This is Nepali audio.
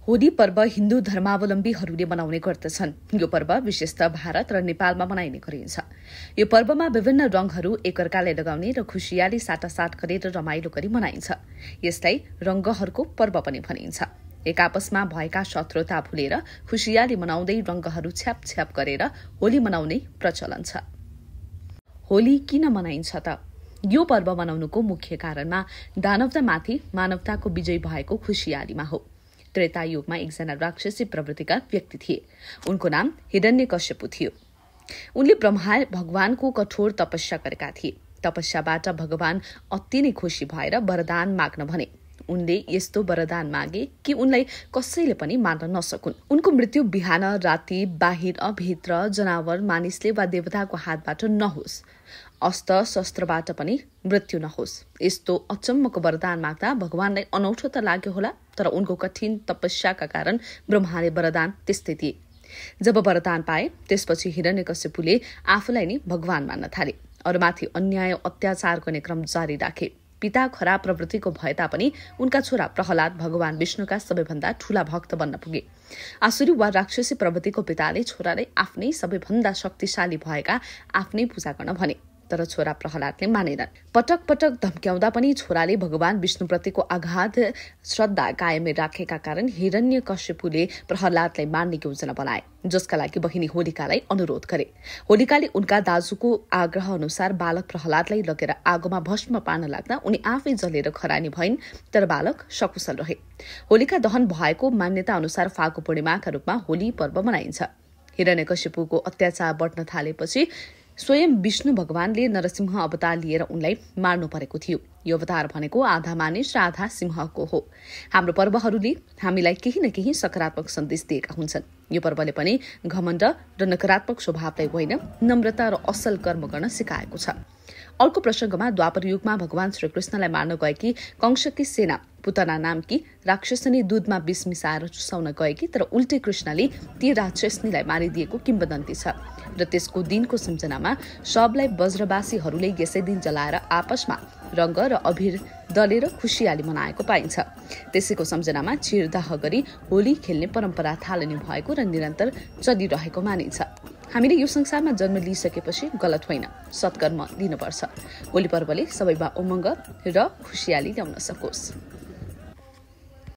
होली पर्व हिन्दू धर्मावलम्बीहरूले मनाउने गर्दछन्। यो पर्व विशेषतः भारत र नेपालमा मनाइने गरिन्छ। यो पर्वमा विभिन्न रंगहरू एकअर्कालाई लगाउने र खुशियाली साटासाट गरेर रमाइलो गरी मनाइन्छ। यसलाई रंगहरूको पर्व पनि भनिन्छ। एक आपसमा भएका शत्रुता भुलेर खुशियाली मनाउँदै रंगहरू छ्याप गरेर होली मनाउने प्रचलन छ। होली किन मनाइन्छ त? यो पर्व मनाउनुको मुख्य कारणमा दानवतामाथि मानवताको विजय भएको खुशियालीमा हो। त्रेता युगमा एकजना राक्षसी प्रवृत्तिका व्यक्ति थिए। उनको नाम हिरण्यकश्यपु थियो। उनले ब्रह्मा भगवानको कठोर तपस्या गरेका थिए। तपस्याबाट भगवान अति नै खुशी भएर वरदान माग्न भने। उनले यस्तो वरदान मागे कि उनलाई कसैले पनि मार्न नसकुन्। उनको मृत्यु बिहान राति बाहिर भित्र जनावर मानिसले वा देवताको हातबाट नहोस्। अस्त्र शस्त्रबाट पनि मृत्यु नहोस्। यस्तो अचम्मको वरदान माग्दा भगवानलाई अनौठो त लाग्यो होला, तर उनको कठिन तपस्याका कारण ब्रह्माले वरदान त्यस्तै दिए। जब वरदान पाए त्यसपछि हिरण्यकश्यपुले आफूलाई नै भगवान मान्न थाले। अरूमाथि अन्याय अत्याचार गर्ने क्रम जारी राखे। पिता खराब प्रवृत्तिको भए तापनि उनका छोरा प्रहलाद भगवान विष्णुका सबैभन्दा ठूला भक्त बन्न पुगे। आसुरी वा राक्षसी प्रवृत्तिको पिताले छोरालाई आफ्नै सबैभन्दा शक्तिशाली भएका आफ्नै पूजा गर्न भने, तर छोरा प्रहलादले मानेनन्। पटक पटक धम्क्याउँदा पनि छोराले भगवान विष्णुप्रतिको अगाध श्रद्धा कायमै राखेका कारण हिरण्यकश्यपुले प्रहलादलाई मार्ने योजना बनाए, जसका लागि बहिनी होलिकालाई अनुरोध गरे। होलिकाले उनका दाजुको आग्रह अनुसार बालक प्रहलादलाई लगेर आगोमा भस्म पार्न लाग्दा उनी आफै जलेर खरानी भइन्, तर बालक सकुशल रहे। होलिका दहन भएको मान्यता अनुसार फागु पूर्णिमाका रूपमा होली पर्व मनाइन्छ। हिरण्यकश्यपुको अत्याचार बढ्न थालेपछि स्वयं विष्णु भगवानले नरसिंह अवतार लिएर उनलाई मार्नु परेको थियो। यो अवतार भनेको आधा मानिस र आधा सिंहको हो। हाम्रो पर्वहरूले हामीलाई केही न केही सकारात्मक सन्देश दिएका हुन्छन्। यो पर्वले पनि घमण्ड र नकारात्मक स्वभावलाई होइन, नम्रता र असल कर्म गर्न सिकाएको छ। अर्को प्रसंगमा द्वापर युगमा भगवान श्रीकृष्णलाई मार्न गएकी कंसकी सेना पुतना नामकी राक्षसनी दूधमा विष मिसाएर चुसाउन गएकी, तर उल्टे कृष्णले ती राक्षसनीलाई मारिदिएको किम्वदन्ती छ र त्यसको दिनको सम्झनामा सबलाई वज्रवासीहरूले यसै दिन जलाएर आपसमा रंग र अभिर दलेर खुशियाली मनाएको पाइन्छ। त्यसैको सम्झनामा चिरदाह गरी होली खेल्ने परम्परा थालनी भएको र निरन्तर चलिरहेको मानिन्छ। हामीले यो संसारमा जन्म लिइसकेपछि गलत होइन, सत्कर्म लिनुपर्छ। होली पर्वले सबैमा उमङ्ग र खुशियाली ल्याउन सकोस्।